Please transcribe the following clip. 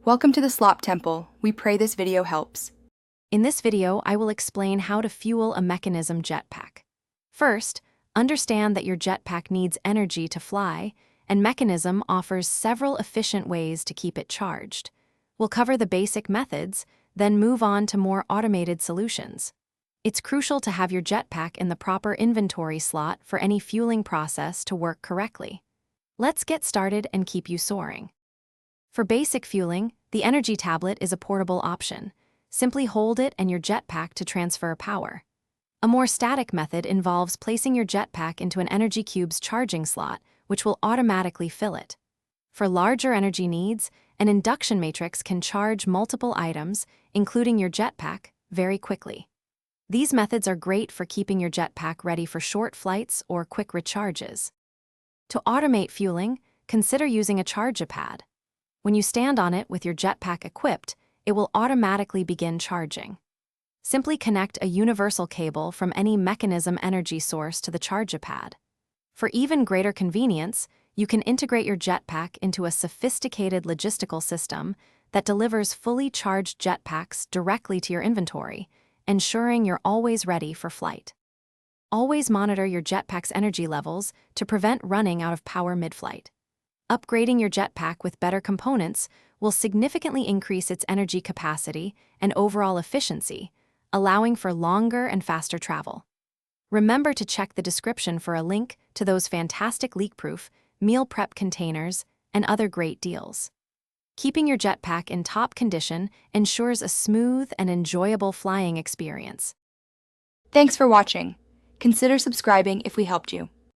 Welcome to the Slop Temple. We pray this video helps. In this video, I will explain how to fuel a Mekanism Jetpack. First, understand that your jetpack needs energy to fly, and Mekanism offers several efficient ways to keep it charged. We'll cover the basic methods, then move on to more automated solutions. It's crucial to have your jetpack in the proper inventory slot for any fueling process to work correctly. Let's get started and keep you soaring. For basic fueling, the energy tablet is a portable option. Simply hold it and your jetpack to transfer power. A more static method involves placing your jetpack into an energy cube's charging slot, which will automatically fill it. For larger energy needs, an induction matrix can charge multiple items, including your jetpack, very quickly. These methods are great for keeping your jetpack ready for short flights or quick recharges. To automate fueling, consider using a charge pad. When you stand on it with your jetpack equipped, it will automatically begin charging. Simply connect a universal cable from any Mekanism energy source to the charge pad. For even greater convenience, you can integrate your jetpack into a sophisticated logistical system that delivers fully charged jetpacks directly to your inventory, ensuring you're always ready for flight. Always monitor your jetpack's energy levels to prevent running out of power mid-flight. Upgrading your jetpack with better components will significantly increase its energy capacity and overall efficiency, allowing for longer and faster travel. Remember to check the description for a link to those fantastic leak-proof, meal prep containers, and other great deals. Keeping your jetpack in top condition ensures a smooth and enjoyable flying experience. Thanks for watching. Consider subscribing if we helped you.